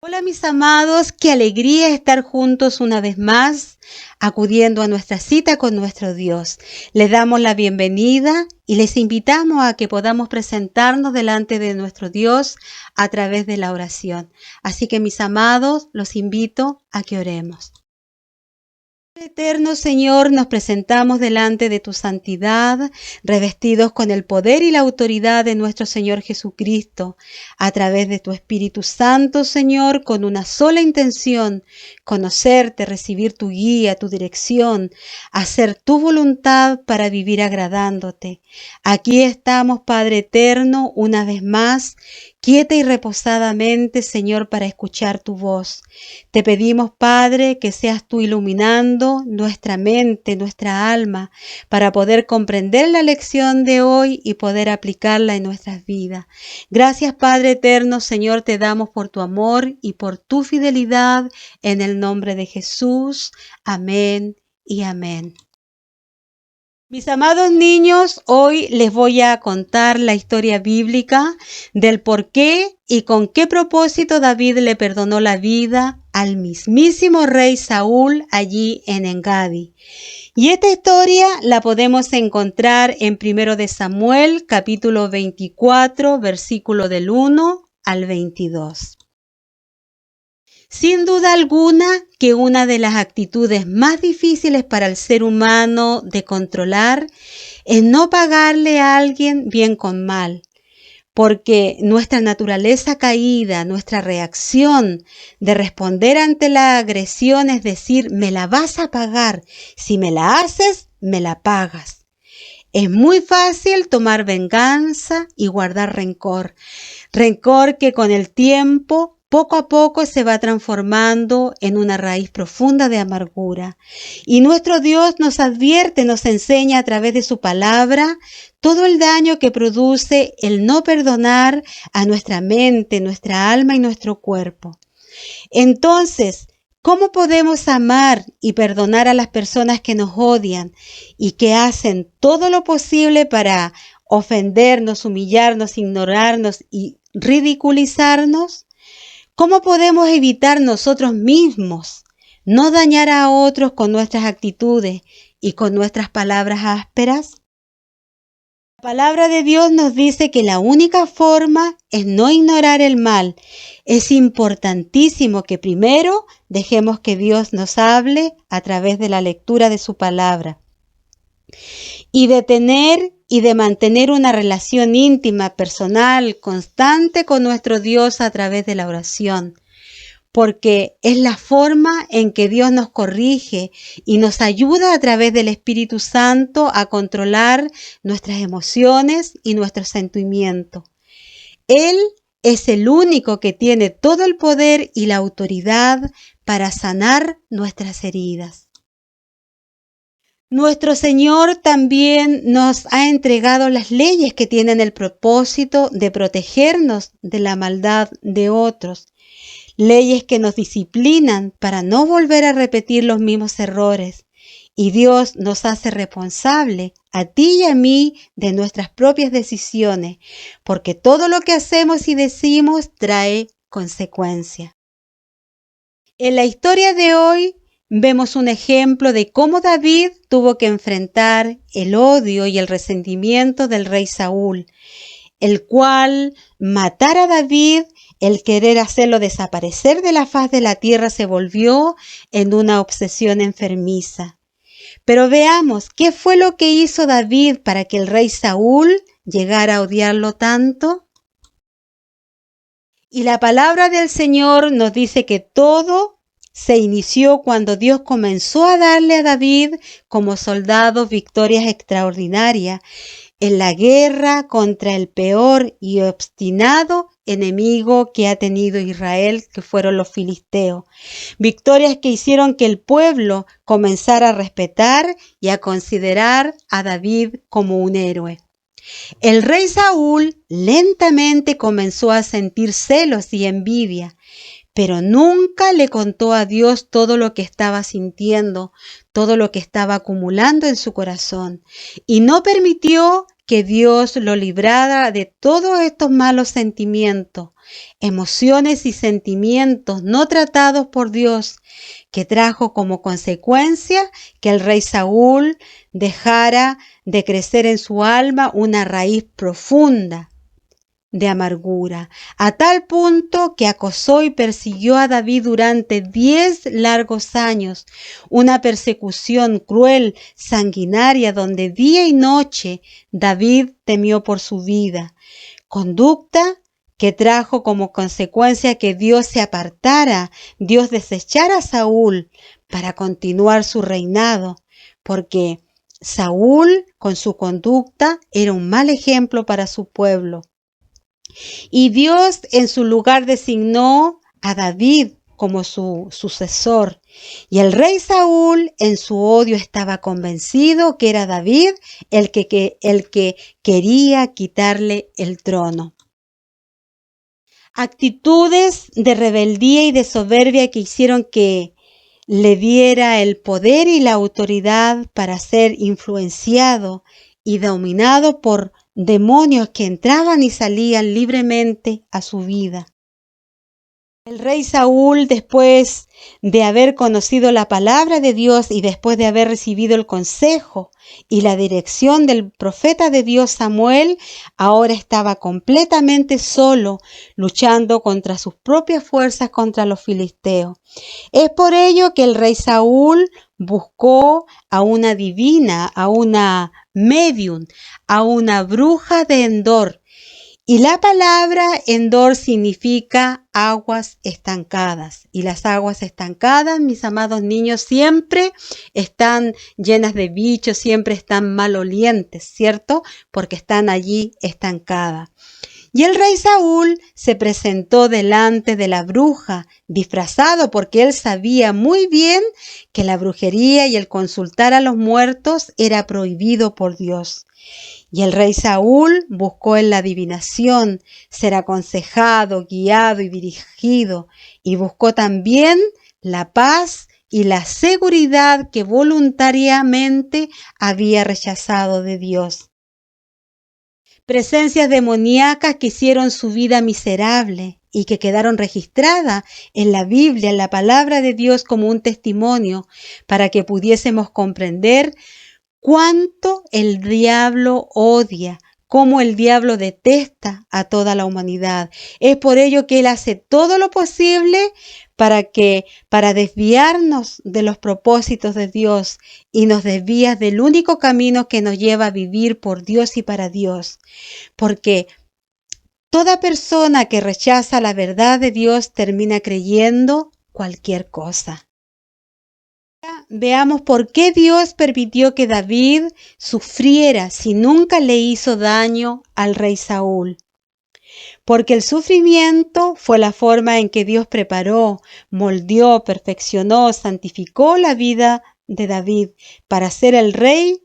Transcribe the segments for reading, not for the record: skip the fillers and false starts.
Hola mis amados, qué alegría estar juntos una vez más, acudiendo a nuestra cita con nuestro Dios. Les damos la bienvenida y les invitamos a que podamos presentarnos delante de nuestro Dios a través de la oración. Así que mis amados, los invito a que oremos. Eterno Señor, nos presentamos delante de tu santidad, revestidos con el poder y la autoridad de nuestro Señor Jesucristo, a través de tu Espíritu Santo, Señor, con una sola intención: conocerte, recibir tu guía, tu dirección, hacer tu voluntad para vivir agradándote. Aquí estamos, Padre eterno, una vez más, quieta y reposadamente, Señor, para escuchar tu voz. Te pedimos, Padre, que seas tú iluminando nuestra mente, nuestra alma, para poder comprender la lección de hoy y poder aplicarla en nuestras vidas. Gracias, Padre eterno, Señor, te damos por tu amor y por tu fidelidad, en el nombre de Jesús. Amén y amén. Mis amados niños, hoy les voy a contar la historia bíblica del por qué y con qué propósito David le perdonó la vida al mismísimo rey Saúl allí en Engadi. Y esta historia la podemos encontrar en 1 de Samuel, capítulo 24, versículo del 1 al 22. Sin duda alguna que una de las actitudes más difíciles para el ser humano de controlar es no pagarle a alguien bien con mal, porque nuestra naturaleza caída, nuestra reacción de responder ante la agresión es decir, me la vas a pagar, si me la haces, me la pagas. Es muy fácil tomar venganza y guardar rencor que con el tiempo poco a poco se va transformando en una raíz profunda de amargura. Y nuestro Dios nos advierte, nos enseña a través de su palabra todo el daño que produce el no perdonar a nuestra mente, nuestra alma y nuestro cuerpo. Entonces, ¿cómo podemos amar y perdonar a las personas que nos odian y que hacen todo lo posible para ofendernos, humillarnos, ignorarnos y ridiculizarnos? ¿Cómo podemos evitar nosotros mismos no dañar a otros con nuestras actitudes y con nuestras palabras ásperas? La palabra de Dios nos dice que la única forma es no ignorar el mal. Es importantísimo que primero dejemos que Dios nos hable a través de la lectura de su palabra. Y de tener y de mantener una relación íntima, personal, constante con nuestro Dios a través de la oración, porque es la forma en que Dios nos corrige y nos ayuda a través del Espíritu Santo a controlar nuestras emociones y nuestros sentimientos. Él es el único que tiene todo el poder y la autoridad para sanar nuestras heridas. Nuestro Señor también nos ha entregado las leyes que tienen el propósito de protegernos de la maldad de otros. Leyes que nos disciplinan para no volver a repetir los mismos errores. Y Dios nos hace responsable a ti y a mí de nuestras propias decisiones, porque todo lo que hacemos y decimos trae consecuencias. En la historia de hoy vemos un ejemplo de cómo David tuvo que enfrentar el odio y el resentimiento del rey Saúl, el cual matar a David, el querer hacerlo desaparecer de la faz de la tierra, se volvió en una obsesión enfermiza. Pero veamos, ¿qué fue lo que hizo David para que el rey Saúl llegara a odiarlo tanto? Y la palabra del Señor nos dice que todo se inició cuando Dios comenzó a darle a David como soldado victorias extraordinarias en la guerra contra el peor y obstinado enemigo que ha tenido Israel, que fueron los filisteos. Victorias que hicieron que el pueblo comenzara a respetar y a considerar a David como un héroe. El rey Saúl lentamente comenzó a sentir celos y envidia, pero nunca le contó a Dios todo lo que estaba sintiendo, todo lo que estaba acumulando en su corazón, y no permitió que Dios lo librara de todos estos malos sentimientos, emociones y sentimientos no tratados por Dios, que trajo como consecuencia que el rey Saúl dejara de crecer en su alma una raíz profunda de amargura, a tal punto que acosó y persiguió a David durante 10 largos años, una persecución cruel, sanguinaria, donde día y noche David temió por su vida, conducta que trajo como consecuencia que Dios se apartara, Dios desechara a Saúl para continuar su reinado, porque Saúl con su conducta era un mal ejemplo para su pueblo. Y Dios en su lugar designó a David como su sucesor. Y el rey Saúl en su odio estaba convencido que era David el que quería quitarle el trono. Actitudes de rebeldía y de soberbia que hicieron que le diera el poder y la autoridad para ser influenciado y dominado por demonios que entraban y salían libremente a su vida. El rey Saúl, después de haber conocido la palabra de Dios y después de haber recibido el consejo y la dirección del profeta de Dios Samuel, ahora estaba completamente solo, luchando contra sus propias fuerzas contra los filisteos. Es por ello que el rey Saúl buscó a una divina, a una medium, a una bruja de Endor. Y la palabra Endor significa aguas estancadas. Y las aguas estancadas, mis amados niños, siempre están llenas de bichos, siempre están malolientes, ¿cierto? Porque están allí estancadas. Y el rey Saúl se presentó delante de la bruja, disfrazado porque él sabía muy bien que la brujería y el consultar a los muertos era prohibido por Dios. Y el rey Saúl buscó en la adivinación ser aconsejado, guiado y dirigido, y buscó también la paz y la seguridad que voluntariamente había rechazado de Dios. Presencias demoníacas que hicieron su vida miserable y que quedaron registradas en la Biblia, en la palabra de Dios como un testimonio para que pudiésemos comprender cuánto el diablo odia, cómo el diablo detesta a toda la humanidad. Es por ello que él hace todo lo posible para desviarnos de los propósitos de Dios y nos desvía del único camino que nos lleva a vivir por Dios y para Dios. Porque toda persona que rechaza la verdad de Dios termina creyendo cualquier cosa. Veamos por qué Dios permitió que David sufriera si nunca le hizo daño al rey Saúl. Porque el sufrimiento fue la forma en que Dios preparó, moldeó, perfeccionó, santificó la vida de David para ser el rey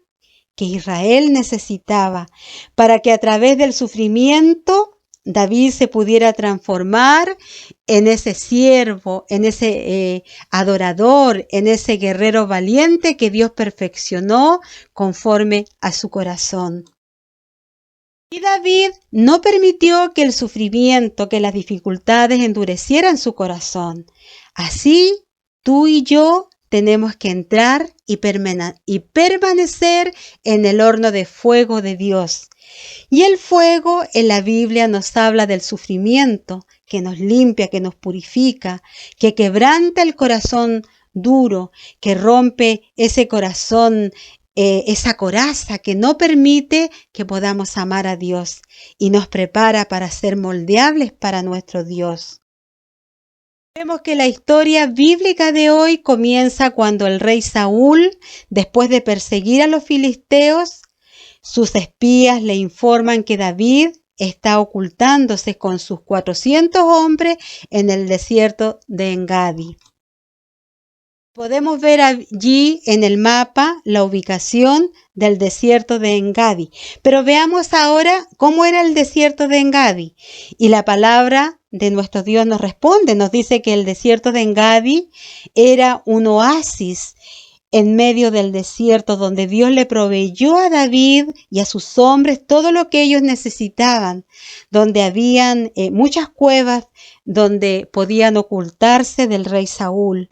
que Israel necesitaba, para que a través del sufrimiento David se pudiera transformar en ese siervo, en ese adorador, en ese guerrero valiente que Dios perfeccionó conforme a su corazón. Y David no permitió que el sufrimiento, que las dificultades endurecieran su corazón. Así, tú y yo tenemos que entrar y permanecer en el horno de fuego de Dios. Y el fuego en la Biblia nos habla del sufrimiento, que nos limpia, que nos purifica, que quebranta el corazón duro, que rompe ese corazón, esa coraza que no permite que podamos amar a Dios y nos prepara para ser moldeables para nuestro Dios. Vemos que la historia bíblica de hoy comienza cuando el rey Saúl, después de perseguir a los filisteos, sus espías le informan que David está ocultándose con sus 400 hombres en el desierto de Engadi. Podemos ver allí en el mapa la ubicación del desierto de Engadi. Pero veamos ahora cómo era el desierto de Engadi. Y la palabra de nuestro Dios nos responde, nos dice que el desierto de Engadi era un oasis en medio del desierto, donde Dios le proveyó a David y a sus hombres todo lo que ellos necesitaban, donde habían muchas cuevas donde podían ocultarse del rey Saúl.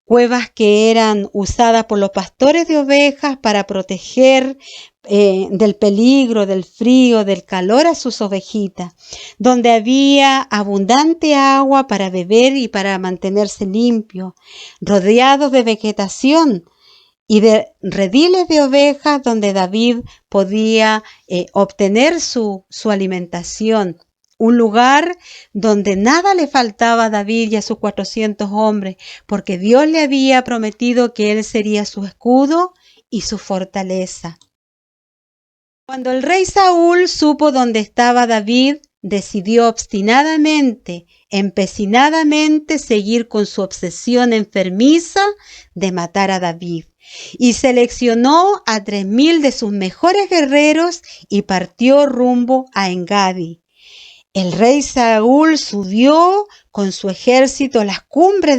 Cuevas que eran usadas por los pastores de ovejas para proteger del peligro, del frío, del calor a sus ovejitas, donde había abundante agua para beber y para mantenerse limpio, rodeados de vegetación y de rediles de ovejas donde David podía obtener su alimentación. Un lugar donde nada le faltaba a David y a sus 400 hombres, porque Dios le había prometido que él sería su escudo y su fortaleza. Cuando el rey Saúl supo dónde estaba David, decidió obstinadamente, empecinadamente seguir con su obsesión enfermiza de matar a David. Y seleccionó a 3,000 de sus mejores guerreros y partió rumbo a Engadi. El rey Saúl subió con su ejército a las cumbres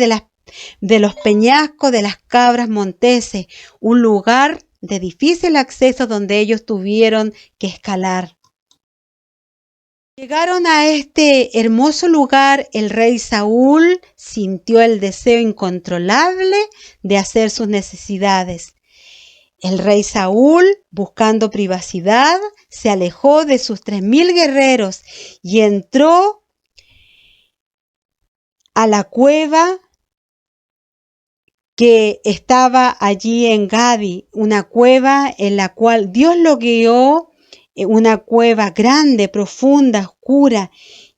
de los peñascos de las cabras monteses, un lugar de difícil acceso donde ellos tuvieron que escalar. Llegaron a este hermoso lugar, el rey Saúl sintió el deseo incontrolable de hacer sus necesidades. El rey Saúl, buscando privacidad, se alejó de sus 3,000 guerreros y entró a la cueva que estaba allí en Gadi, una cueva en la cual Dios lo guió, una cueva grande, profunda, oscura,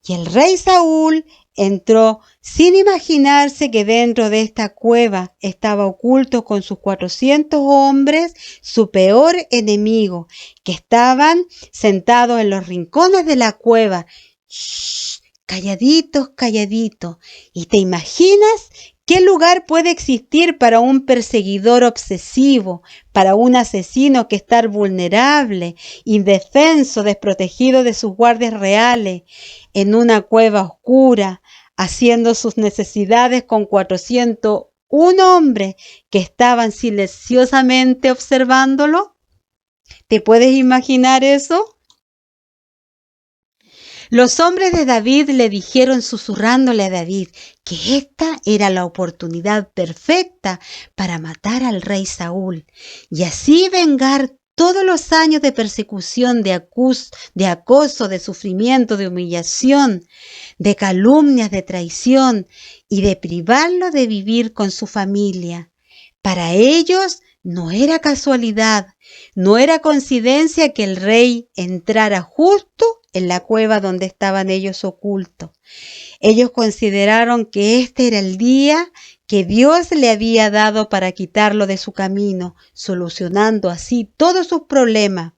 y el rey Saúl entró sin imaginarse que dentro de esta cueva estaba oculto con sus 400 hombres su peor enemigo, que estaban sentados en los rincones de la cueva. Shh, calladitos, calladitos. ¿Y te imaginas qué lugar puede existir para un perseguidor obsesivo, para un asesino que está vulnerable, indefenso, desprotegido de sus guardias reales, en una cueva oscura, haciendo sus necesidades con 401 hombres que estaban silenciosamente observándolo? ¿Te puedes imaginar eso? Los hombres de David le dijeron susurrándole a David que esta era la oportunidad perfecta para matar al rey Saúl y así vengar todos los años de persecución, de acoso, de sufrimiento, de humillación, de calumnias, de traición y de privarlo de vivir con su familia. Para ellos no era casualidad, no era coincidencia que el rey entrara justo en la cueva donde estaban ellos ocultos. Ellos consideraron que este era el día que Dios le había dado para quitarlo de su camino, solucionando así todos sus problemas.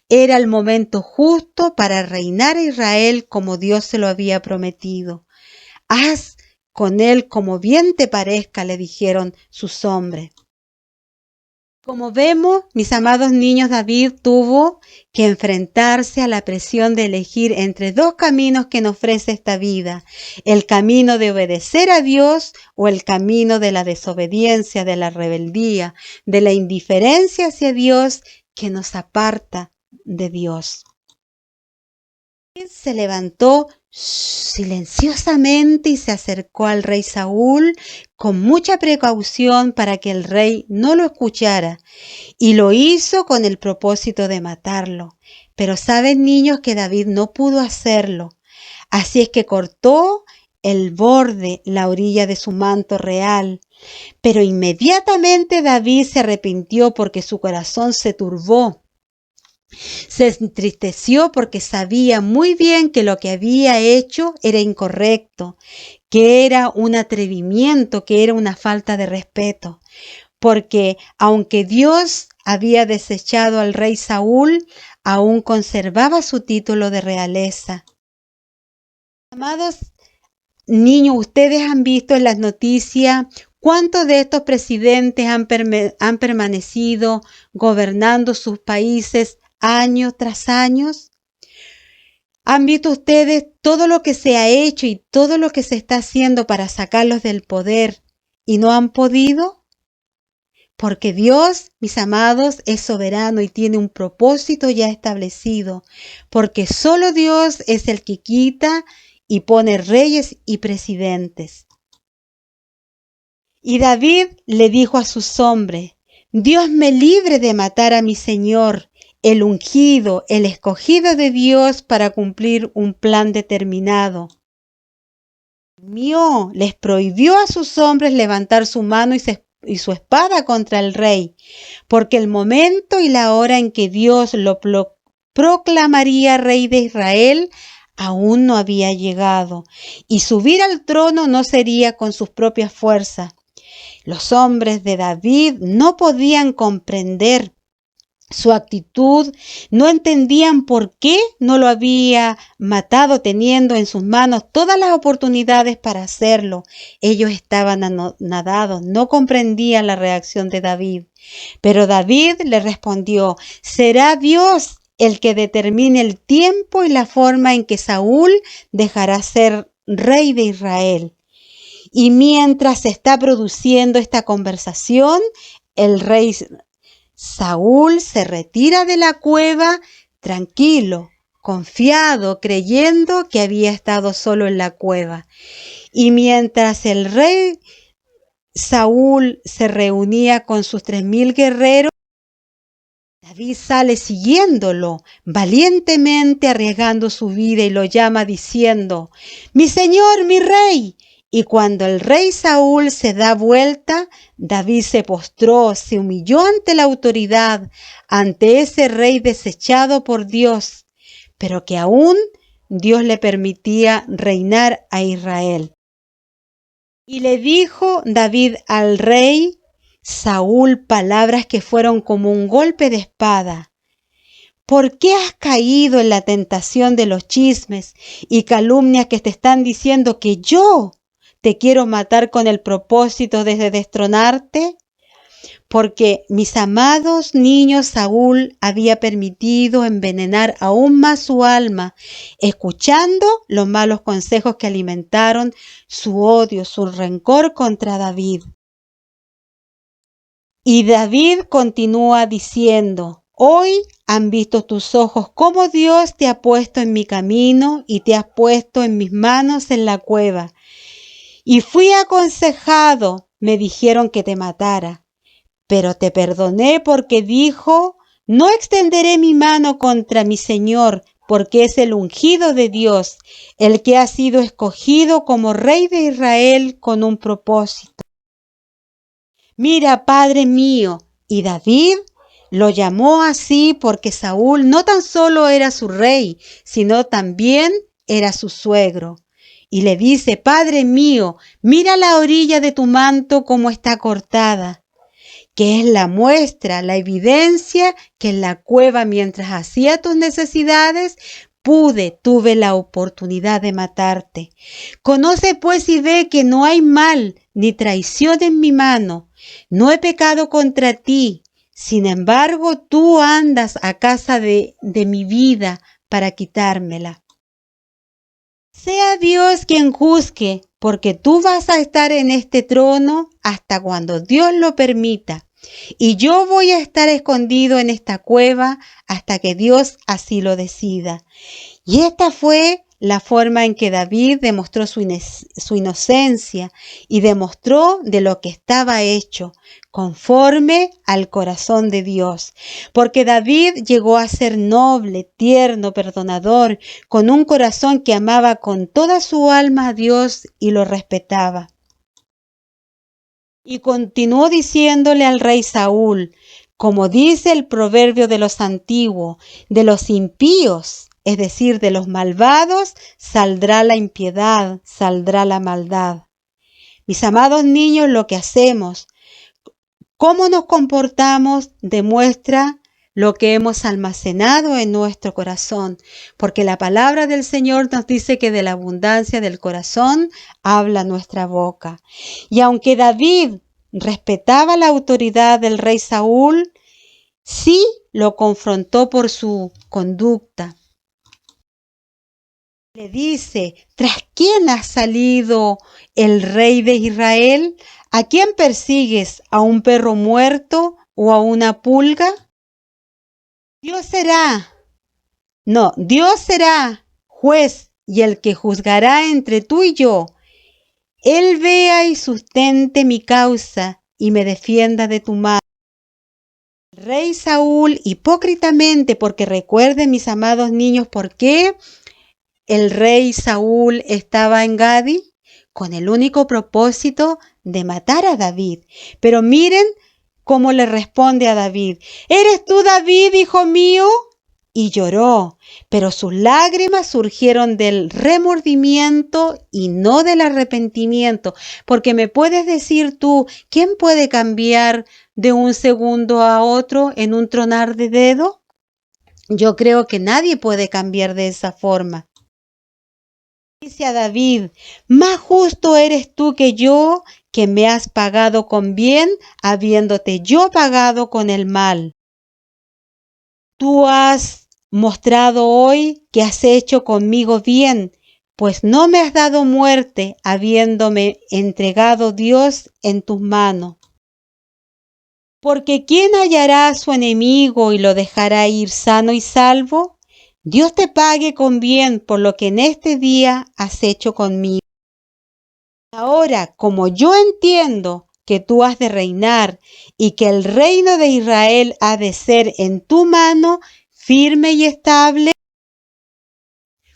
Era el momento justo para reinar a Israel como Dios se lo había prometido. Haz con él como bien te parezca, le dijeron sus hombres. Como vemos, mis amados niños, David tuvo que enfrentarse a la presión de elegir entre dos caminos que nos ofrece esta vida, el camino de obedecer a Dios o el camino de la desobediencia, de la rebeldía, de la indiferencia hacia Dios que nos aparta de Dios. Se levantó silenciosamente y se acercó al rey Saúl con mucha precaución para que el rey no lo escuchara, y lo hizo con el propósito de matarlo. Pero saben, niños, que David no pudo hacerlo, así es que cortó el borde, la orilla de su manto real. Pero inmediatamente David se arrepintió porque su corazón se turbó. Se entristeció porque sabía muy bien que lo que había hecho era incorrecto, que era un atrevimiento, que era una falta de respeto. Porque aunque Dios había desechado al rey Saúl, aún conservaba su título de realeza. Amados niños, ustedes han visto en las noticias cuántos de estos presidentes han permanecido gobernando sus países años tras años. ¿Han visto ustedes todo lo que se ha hecho y todo lo que se está haciendo para sacarlos del poder y no han podido? Porque Dios, mis amados, es soberano y tiene un propósito ya establecido, porque solo Dios es el que quita y pone reyes y presidentes. Y David le dijo a sus hombres: Dios me libre de matar a mi Señor, el ungido, el escogido de Dios para cumplir un plan determinado. Les prohibió a sus hombres levantar su mano y su espada contra el rey, porque el momento y la hora en que Dios lo proclamaría rey de Israel aún no había llegado, y subir al trono no sería con sus propias fuerzas. Los hombres de David no podían comprender su actitud, no entendían por qué no lo había matado teniendo en sus manos todas las oportunidades para hacerlo. Ellos estaban anonadados, no comprendían la reacción de David. Pero David le respondió: será Dios el que determine el tiempo y la forma en que Saúl dejará ser rey de Israel. Y mientras se está produciendo esta conversación, el rey Saúl se retira de la cueva tranquilo, confiado, creyendo que había estado solo en la cueva. Y mientras el rey Saúl se reunía con sus 3000 guerreros, David sale siguiéndolo, valientemente arriesgando su vida, y lo llama diciendo: mi señor, mi rey. Y cuando el rey Saúl se da vuelta, David se postró, se humilló ante la autoridad, ante ese rey desechado por Dios, pero que aún Dios le permitía reinar a Israel. Y le dijo David al rey Saúl palabras que fueron como un golpe de espada. ¿Por qué has caído en la tentación de los chismes y calumnias que te están diciendo que yo te quiero matar con el propósito de destronarte? Porque mis amados niños, Saúl había permitido envenenar aún más su alma, escuchando los malos consejos que alimentaron su odio, su rencor contra David. Y David continúa diciendo: hoy han visto tus ojos cómo Dios te ha puesto en mi camino y te has puesto en mis manos en la cueva. Y fui aconsejado, me dijeron que te matara, pero te perdoné porque dijo: no extenderé mi mano contra mi Señor, porque es el ungido de Dios, el que ha sido escogido como rey de Israel con un propósito. Mira, Padre mío. Y David lo llamó así porque Saúl no tan solo era su rey, sino también era su suegro. Y le dice: Padre mío, mira la orilla de tu manto como está cortada, que es la muestra, la evidencia que en la cueva, mientras hacía tus necesidades, tuve la oportunidad de matarte. Conoce pues y ve que no hay mal ni traición en mi mano. No he pecado contra ti. Sin embargo, tú andas a casa de mi vida para quitármela. Sea Dios quien juzgue, porque tú vas a estar en este trono hasta cuando Dios lo permita. Y yo voy a estar escondido en esta cueva hasta que Dios así lo decida. Y esta fue la forma en que David demostró su inocencia y demostró de lo que estaba hecho, conforme al corazón de Dios. Porque David llegó a ser noble, tierno, perdonador, con un corazón que amaba con toda su alma a Dios y lo respetaba. Y continuó diciéndole al rey Saúl: como dice el proverbio de los antiguos, de los impíos, es decir, de los malvados, saldrá la impiedad, saldrá la maldad. Mis amados niños, lo que hacemos, cómo nos comportamos, demuestra lo que hemos almacenado en nuestro corazón, porque la palabra del Señor nos dice que de la abundancia del corazón habla nuestra boca. Y aunque David respetaba la autoridad del rey Saúl, sí lo confrontó por su conducta. Le dice: ¿tras quién ha salido el rey de Israel? ¿A quién persigues? ¿A un perro muerto o a una pulga? Dios será juez y el que juzgará entre tú y yo. Él vea y sustente mi causa y me defienda de tu mano. El rey Saúl, hipócritamente, porque recuerden, mis amados niños, ¿por qué el rey Saúl estaba en Gadi? Con el único propósito de matar a David. Pero miren cómo le responde a David. ¿Eres tú, David, hijo mío? Y lloró, pero sus lágrimas surgieron del remordimiento y no del arrepentimiento. Porque me puedes decir tú, ¿quién puede cambiar de un segundo a otro en un tronar de dedo? Yo creo que nadie puede cambiar de esa forma. Dice a David, más justo eres tú que yo, que me has pagado con bien, habiéndote yo pagado con el mal. Tú has mostrado hoy que has hecho conmigo bien, pues no me has dado muerte, habiéndome entregado Dios en tus manos. Porque ¿quién hallará a su enemigo y lo dejará ir sano y salvo? Dios te pague con bien por lo que en este día has hecho conmigo. Ahora, como yo entiendo que tú has de reinar y que el reino de Israel ha de ser en tu mano, firme y estable,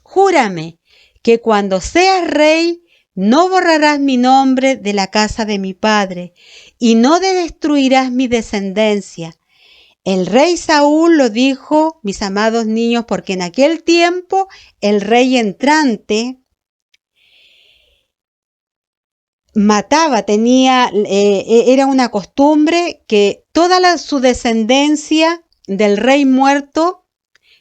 júrame que cuando seas rey no borrarás mi nombre de la casa de mi padre y no destruirás mi descendencia. El rey Saúl lo dijo, mis amados niños, porque en aquel tiempo el rey entrante mataba, era una costumbre que toda su descendencia del rey muerto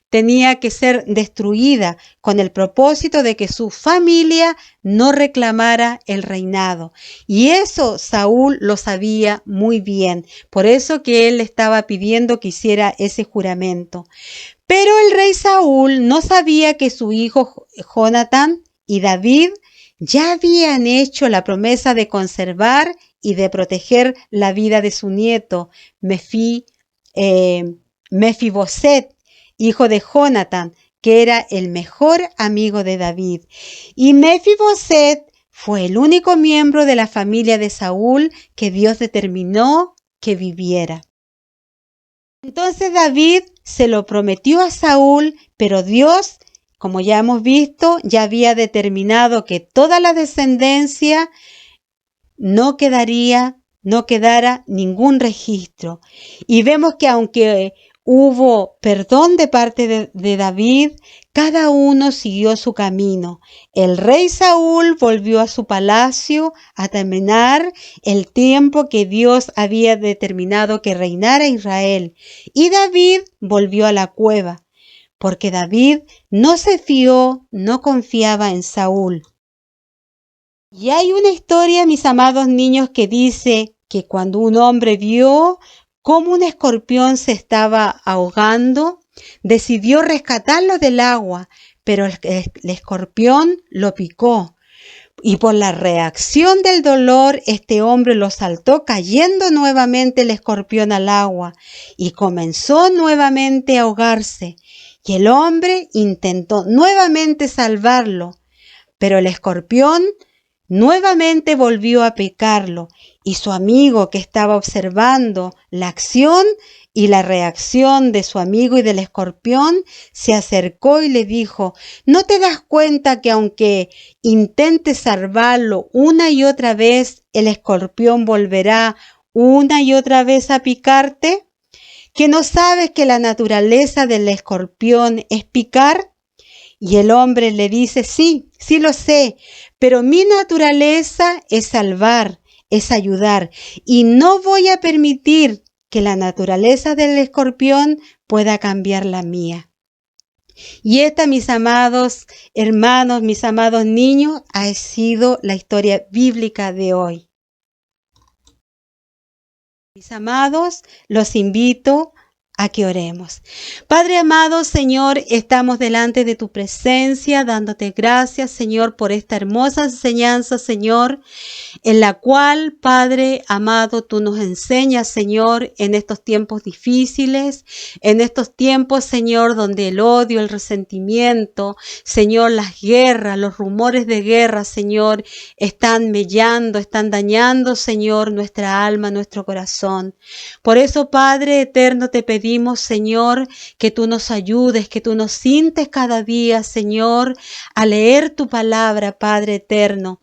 tenía que ser destruida con el propósito de que su familia no reclamara el reinado. Y eso Saúl lo sabía muy bien, por eso que él estaba pidiendo que hiciera ese juramento. Pero el rey Saúl no sabía que su hijo Jonatán y David ya habían hecho la promesa de conservar y de proteger la vida de su nieto, Mefiboset, hijo de Jonatán, que era el mejor amigo de David. Y Mefiboset fue el único miembro de la familia de Saúl que Dios determinó que viviera. Entonces David se lo prometió a Saúl, pero Dios, como ya hemos visto, ya había determinado que toda la descendencia no quedara ningún registro. Y vemos que aunque hubo perdón de parte de David, cada uno siguió su camino. El rey Saúl volvió a su palacio a terminar el tiempo que Dios había determinado que reinara Israel. Y David volvió a la cueva, porque David no se fió, no confiaba en Saúl. Y hay una historia, mis amados niños, que dice que cuando un hombre vio cómo un escorpión se estaba ahogando, decidió rescatarlo del agua, pero el escorpión lo picó. Y por la reacción del dolor, este hombre lo saltó, cayendo nuevamente el escorpión al agua, y comenzó nuevamente a ahogarse. Y el hombre intentó nuevamente salvarlo, pero el escorpión nuevamente volvió a picarlo, y su amigo, que estaba observando la acción y la reacción de su amigo y del escorpión, se acercó y le dijo: ¿no te das cuenta que aunque intentes salvarlo una y otra vez, el escorpión volverá una y otra vez a picarte? ¿Que no sabes que la naturaleza del escorpión es picar? Y el hombre le dice: sí lo sé, pero mi naturaleza es salvar, es ayudar, y no voy a permitir que la naturaleza del escorpión pueda cambiar la mía. Y esta, mis amados hermanos, mis amados niños, ha sido la historia bíblica de hoy. Mis amados, los invito a que oremos. Padre amado, Señor, estamos delante de tu presencia, dándote gracias, Señor, por esta hermosa enseñanza, Señor, en la cual, Padre amado, tú nos enseñas, Señor, en estos tiempos difíciles, en estos tiempos, Señor, donde el odio, el resentimiento, Señor, las guerras, los rumores de guerra, Señor, están mellando, están dañando, Señor, nuestra alma, nuestro corazón. Por eso, Padre eterno, te pedimos, Señor, que tú nos ayudes, que tú nos sientes cada día, Señor, a leer tu palabra, Padre eterno,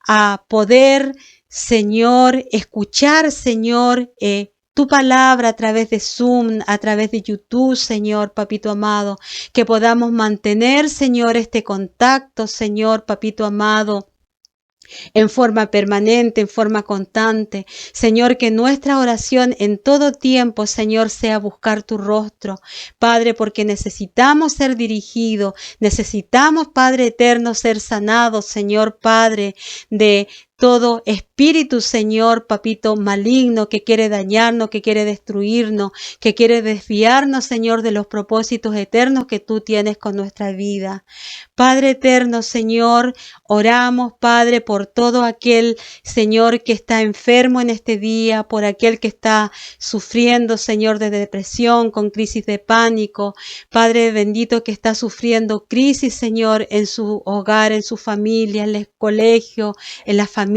a poder, Señor, escuchar, Señor, tu palabra a través de Zoom, a través de YouTube, Señor, papito amado, que podamos mantener, Señor, este contacto, Señor, papito amado, en forma permanente, en forma constante. Señor, que nuestra oración en todo tiempo, Señor, sea buscar tu rostro, Padre, porque necesitamos ser dirigidos, necesitamos, Padre eterno, ser sanados, Señor, Padre, de todo espíritu, Señor, papito maligno que quiere dañarnos, que quiere destruirnos, que quiere desviarnos, Señor, de los propósitos eternos que tú tienes con nuestra vida. Padre eterno, Señor, oramos, Padre, por todo aquel, Señor, que está enfermo en este día, por aquel que está sufriendo, Señor, de depresión, con crisis de pánico. Padre bendito, que está sufriendo crisis, Señor, en su hogar, en su familia, en el colegio, en las familias,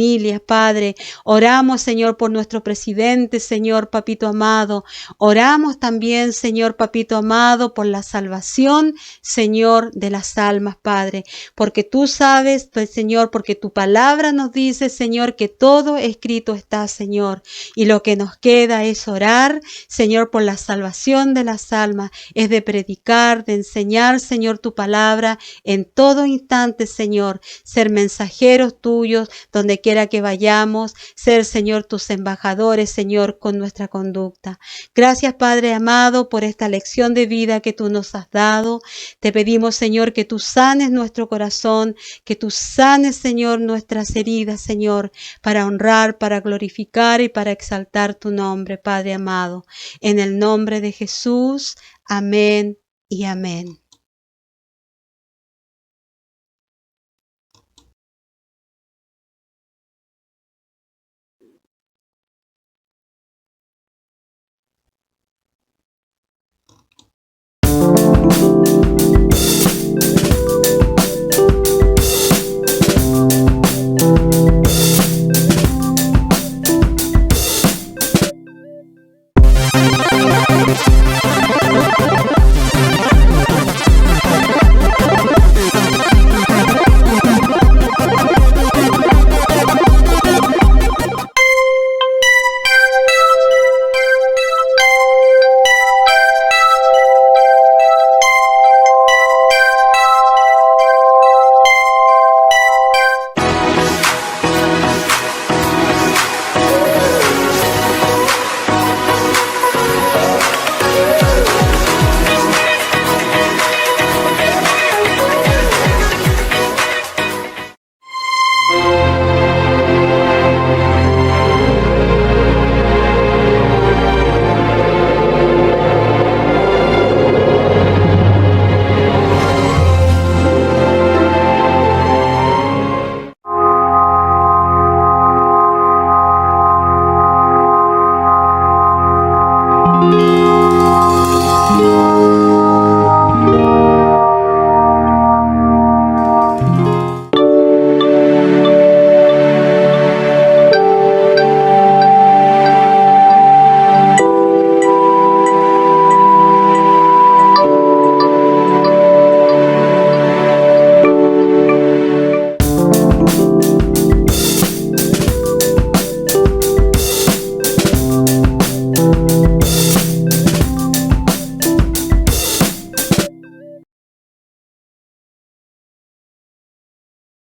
Padre. Oramos, Señor, por nuestro presidente, Señor, papito amado. Oramos también, Señor, papito amado, por la salvación, Señor, de las almas, Padre. Porque tú sabes, pues, Señor, porque tu palabra nos dice, Señor, que todo escrito está, Señor. Y lo que nos queda es orar, Señor, por la salvación de las almas. Es de predicar, de enseñar, Señor, tu palabra en todo instante, Señor. Ser mensajeros tuyos, donde quiera que vayamos, ser, Señor, tus embajadores, Señor, con nuestra conducta. Gracias, Padre amado, por esta lección de vida que tú nos has dado. Te pedimos, Señor, que tú sanes nuestro corazón, que tú sanes, Señor, nuestras heridas, Señor, para honrar, para glorificar y para exaltar tu nombre, Padre amado. En el nombre de Jesús, amén y amén.